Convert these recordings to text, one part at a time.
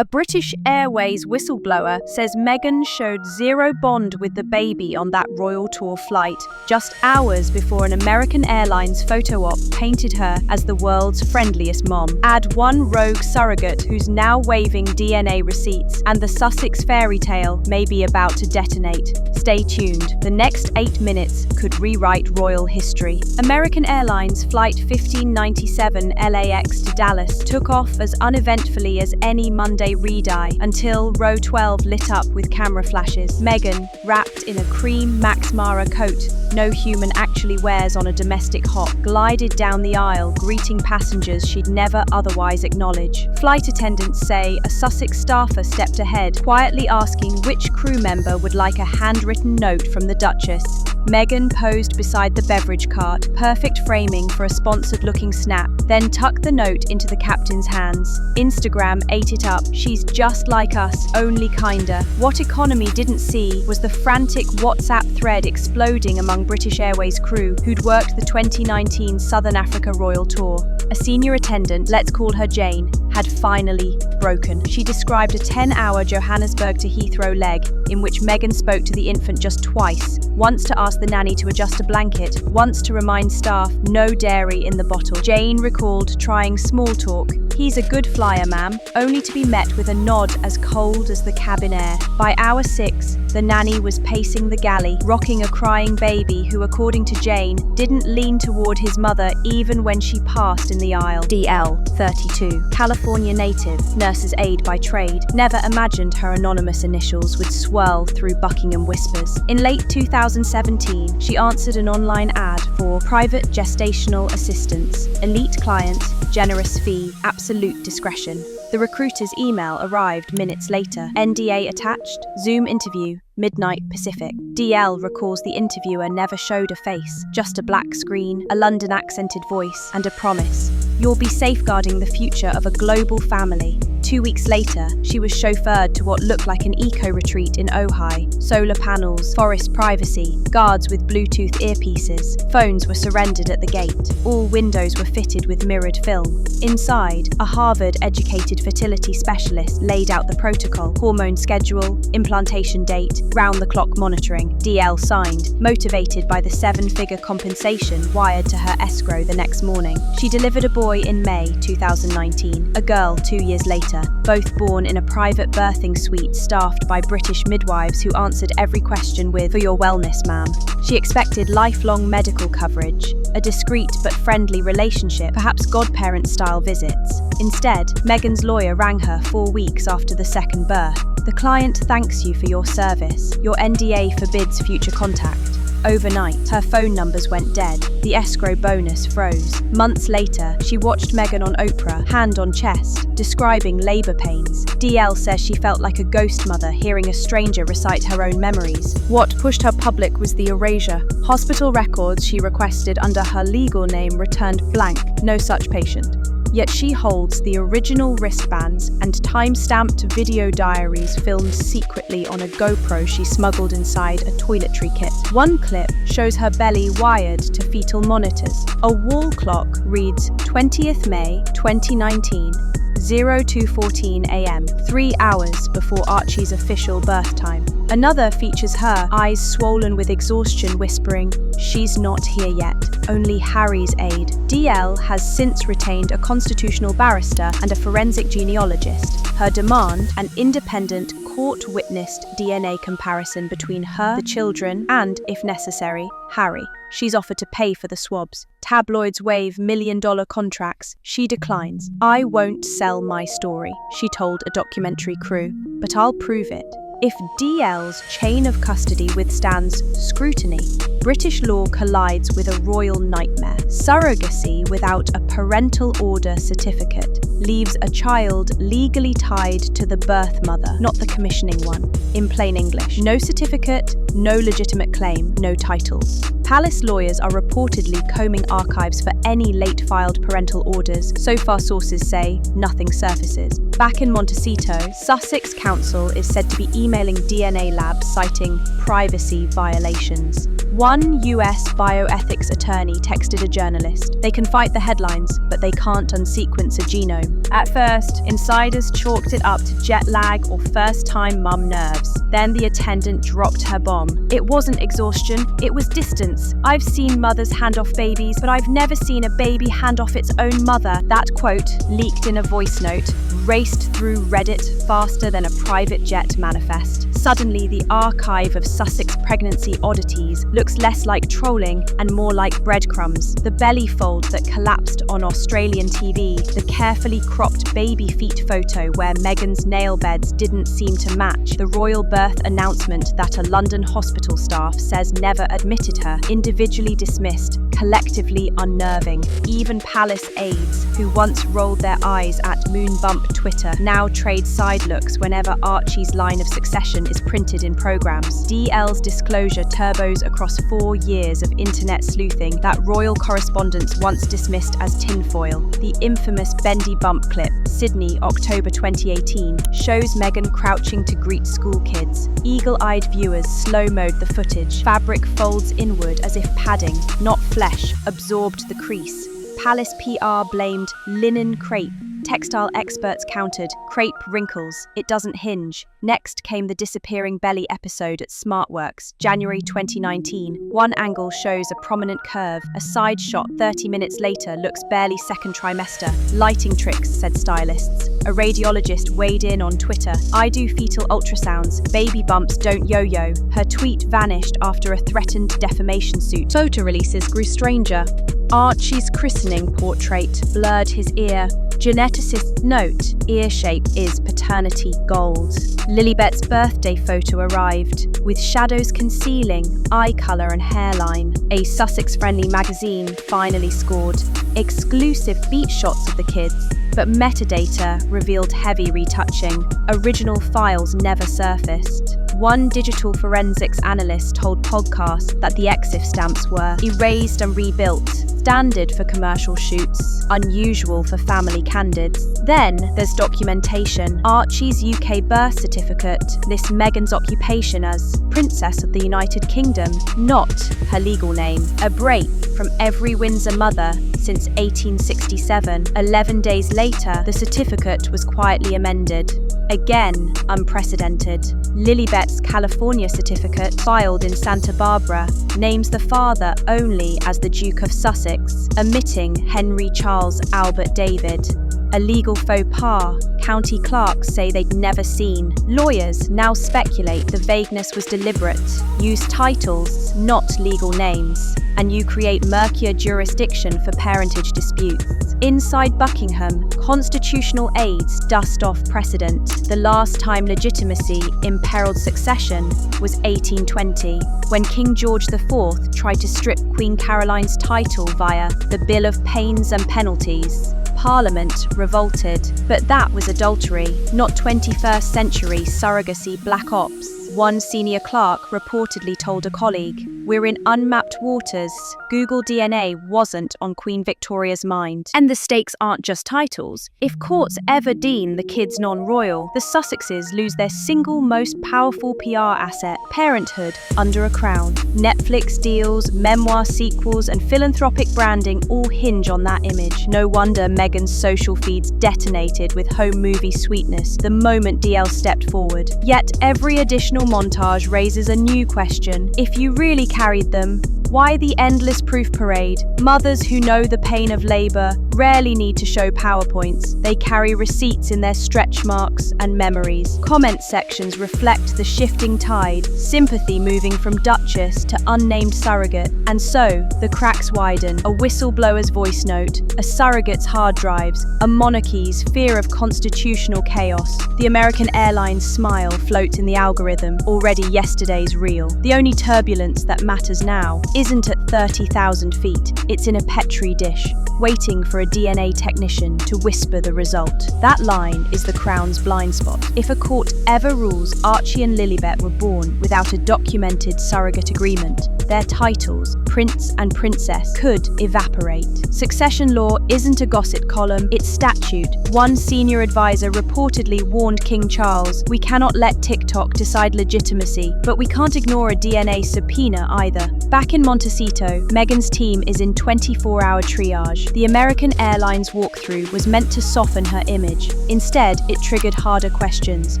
A British Airways whistleblower says Meghan showed zero bond with the baby on that royal tour flight, just hours before an American Airlines photo op painted her as the world's friendliest mom. Add one rogue surrogate who's now waving DNA receipts, and the Sussex fairy tale may be about to detonate. Stay tuned. The next 8 minutes could rewrite royal history. American Airlines Flight 1597 LAX to Dallas took off as uneventfully as any Monday red-eye until row 12 lit up with camera flashes. Meghan, wrapped in a cream Max Mara coat no human actually wears on a domestic hop, glided down the aisle, greeting passengers she'd never otherwise acknowledge. Flight attendants say a Sussex staffer stepped ahead, quietly asking which crew member would like a handwritten note from the Duchess. Meghan posed beside the beverage cart, perfect framing for a sponsored-looking snap, then tucked the note into the captain's hands. Instagram ate it up. She's just like us, only kinder. What economy didn't see was the frantic WhatsApp thread exploding among British Airways crew who'd worked the 2019 Southern Africa Royal Tour. A senior attendant, let's call her Jane, had finally broken. She described a 10-hour Johannesburg to Heathrow leg in which Meghan spoke to the infant just twice, once to ask the nanny to adjust a blanket, once to remind staff no dairy in the bottle. Jane recalled trying small talk. "He's a good flyer, ma'am," only to be met with a nod as cold as the cabin air. By hour 6, the nanny was pacing the galley, rocking a crying baby who, according to Jane, didn't lean toward his mother even when she passed in the aisle. DL, 32, California native, nurse's aide by trade, never imagined her anonymous initials would swirl through Buckingham whispers. In late 2017, she answered an online ad for private gestational assistance, elite client, generous fee, absolute discretion. The recruiter's email arrived minutes later. NDA attached, Zoom interview, midnight Pacific. DL recalls the interviewer never showed a face, just a black screen, a London accented voice, and a promise. "You'll be safeguarding the future of a global family." 2 weeks later, she was chauffeured to what looked like an eco-retreat in Ojai. Solar panels, forest privacy, guards with Bluetooth earpieces. Phones were surrendered at the gate. All windows were fitted with mirrored film. Inside, a Harvard-educated fertility specialist laid out the protocol, hormone schedule, implantation date, round-the-clock monitoring. DL signed, motivated by the 7-figure compensation wired to her escrow the next morning. She delivered a boy in May 2019, a girl 2 years later, both born in a private birthing suite staffed by British midwives who answered every question with, "For your wellness, ma'am." She expected lifelong medical coverage, a discreet but friendly relationship, perhaps godparent-style visits. Instead, Meghan's lawyer rang her 4 weeks after the second birth. "The client thanks you for your service. Your NDA forbids future contact." Overnight, her phone numbers went dead. The escrow bonus froze. Months later, she watched Meghan on Oprah, hand on chest, describing labor pains. DL says she felt like a ghost mother hearing a stranger recite her own memories. What pushed her public was the erasure. Hospital records she requested under her legal name returned blank, no such patient. Yet she holds the original wristbands and time-stamped video diaries filmed secretly on a GoPro she smuggled inside a toiletry kit. One clip shows her belly wired to fetal monitors. A wall clock reads 20th May 2019, 02:14 a.m., 3 hours before Archie's official birth time. Another features her, eyes swollen with exhaustion, whispering, "She's not here yet, only Harry's aide." DL has since retained a constitutional barrister and a forensic genealogist. Her demand, an independent, court-witnessed DNA comparison between her, the children, and, if necessary, Harry. She's offered to pay for the swabs. Tabloids wave million-dollar contracts. She declines. "I won't sell my story," she told a documentary crew, "but I'll prove it." If DL's chain of custody withstands scrutiny, British law collides with a royal nightmare. Surrogacy without a parental order certificate leaves a child legally tied to the birth mother, not the commissioning one. In plain English, no certificate, no legitimate claim, no titles. Palace lawyers are reportedly combing archives for any late-filed parental orders. So far, sources say nothing surfaces. Back in Montecito, Sussex Council is said to be emailing DNA labs citing privacy violations. One US bioethics attorney texted a journalist, "They can fight the headlines, but they can't unsequence a genome." At first, insiders chalked it up to jet lag or first-time mum nerves. Then the attendant dropped her bomb. "It wasn't exhaustion, it was distance. I've seen mothers hand off babies, but I've never seen a baby hand off its own mother." That quote, leaked in a voice note, raced through Reddit faster than a private jet manifest. Suddenly, the archive of Sussex pregnancy oddities looks less like trolling and more like breadcrumbs. The belly fold that collapsed on Australian TV, the carefully cropped baby feet photo where Meghan's nail beds didn't seem to match, the royal birth announcement that a London hospital staff says never admitted her, individually dismissed, collectively unnerving. Even palace aides, who once rolled their eyes at Moonbump Twitter, now trade side looks whenever Archie's line of succession is printed in programs. DL's disclosure turbos across 4 years of internet sleuthing that royal correspondents once dismissed as tinfoil. The infamous Bendy Bump clip, Sydney, October 2018, shows Meghan crouching to greet school kids. Eagle-eyed viewers slow-mode the footage. Fabric folds inward as if padding, not flesh, absorbed the crease. Palace PR blamed linen crepe. Textile experts countered, crepe wrinkles, it doesn't hinge. Next came the disappearing belly episode at SmartWorks, January 2019. One angle shows a prominent curve, a side shot 30 minutes later looks barely second trimester. Lighting tricks, said stylists. A radiologist weighed in on Twitter, "I do fetal ultrasounds, baby bumps don't yo-yo." Her tweet vanished after a threatened defamation suit. Photo releases grew stranger. Archie's christening portrait blurred his ear. Geneticist note, ear shape is paternity gold. Lilibet's birthday photo arrived, with shadows concealing eye colour and hairline. A Sussex-friendly magazine finally scored exclusive beat shots of the kids, but metadata revealed heavy retouching. Original files never surfaced. One digital forensics analyst told Podcast that the EXIF stamps were erased and rebuilt, standard for commercial shoots, unusual for family candids. Then there's documentation. Archie's UK birth certificate lists Meghan's occupation as Princess of the United Kingdom, not her legal name. A break from every Windsor mother since 1867. 11 days later, the certificate was quietly amended. Again, unprecedented. Lilibet's California certificate, filed in Santa Barbara, names the father only as the Duke of Sussex, omitting Henry Charles Albert David. A legal faux pas, county clerks say they'd never seen. Lawyers now speculate the vagueness was deliberate. Use titles, not legal names, and you create murkier jurisdiction for parentage disputes. Inside Buckingham, constitutional aides dust off precedent. The last time legitimacy imperiled succession was 1820, when King George IV tried to strip Queen Caroline's title via the Bill of Pains and Penalties. Parliament revolted, but that was adultery, not 21st century surrogacy black ops. One senior clerk reportedly told a colleague, "We're in unmapped waters. Google DNA wasn't on Queen Victoria's mind." And the stakes aren't just titles. If courts ever deem the kids non-royal, the Sussexes lose their single most powerful PR asset, parenthood under a crown. Netflix deals, memoir sequels, and philanthropic branding all hinge on that image. No wonder Meghan's social feeds detonated with home movie sweetness the moment DL stepped forward. Yet every additional montage raises a new question. If you really carried them, why the endless proof parade? Mothers who know the pain of labour rarely need to show PowerPoints. They carry receipts in their stretch marks and memories. Comment sections reflect the shifting tide, sympathy moving from Duchess to unnamed surrogate. And so, the cracks widen. A whistleblower's voice note, a surrogate's hard drives, a monarchy's fear of constitutional chaos. The American Airlines smile floats in the algorithm, already yesterday's reel. The only turbulence that matters now isn't at 30,000 feet, it's in a petri dish, waiting for a DNA technician to whisper the result. That line is the Crown's blind spot. If a court ever rules Archie and Lilibet were born without a documented surrogate agreement, their titles, prince and princess, could evaporate. Succession law isn't a gossip column, it's statute. One senior advisor reportedly warned King Charles, "We cannot let TikTok decide legitimacy, but we can't ignore a DNA subpoena either." Back in Montecito, Meghan's team is in 24-hour triage. The American Airlines walkthrough was meant to soften her image. Instead, it triggered harder questions.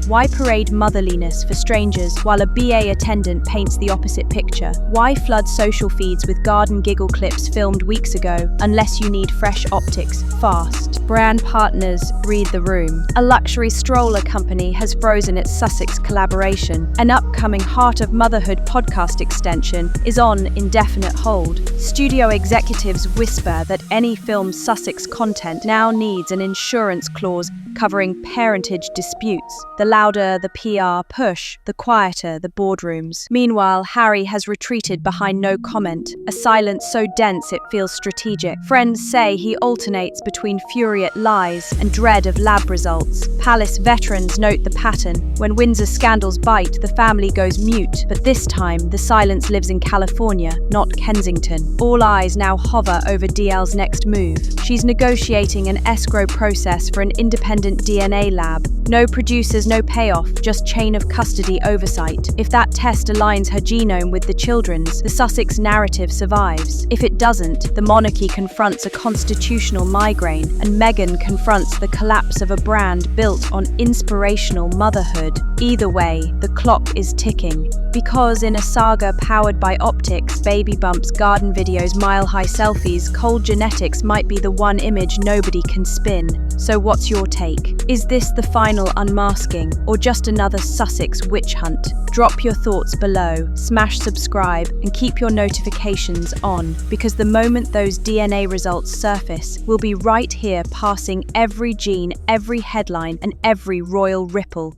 Why parade motherliness for strangers while a BA attendant paints the opposite picture? Why flood social feeds with garden giggle clips filmed weeks ago, unless you need fresh optics fast? Brand partners read the room. A luxury stroller company has frozen its Sussex collaboration. An upcoming Heart of Motherhood podcast extension is on indefinite hold. Studio executives whisper that any filmed Sussex content now needs an insurance clause covering parentage disputes. The louder the PR push, the quieter the boardrooms. Meanwhile, Harry has retreated behind no comment, a silence so dense it feels strategic. Friends say he alternates between fury at lies and dread of lab results. Palace veterans note the pattern. When Windsor scandals bite, the family goes mute, but this time the silence lives in California, not Kensington. All eyes now hover over DL's next move. She's negotiating an escrow process for an independent DNA lab. No producers, no payoff, just chain of custody oversight. If that test aligns her genome with the children's, the Sussex narrative survives. If it doesn't, the monarchy confronts a constitutional migraine, and Meghan confronts the collapse of a brand built on inspirational motherhood. Either way, the clock is ticking. Because in a saga powered by optics, baby bumps, garden videos, mile-high selfies, cold genetics might be the one image nobody can spin. So what's your take? Is this the final unmasking, or just another Sussex witch hunt? Drop your thoughts below, smash subscribe, and keep your notifications on, because the moment those DNA results surface, we'll be right here passing every gene, every headline, and every royal ripple.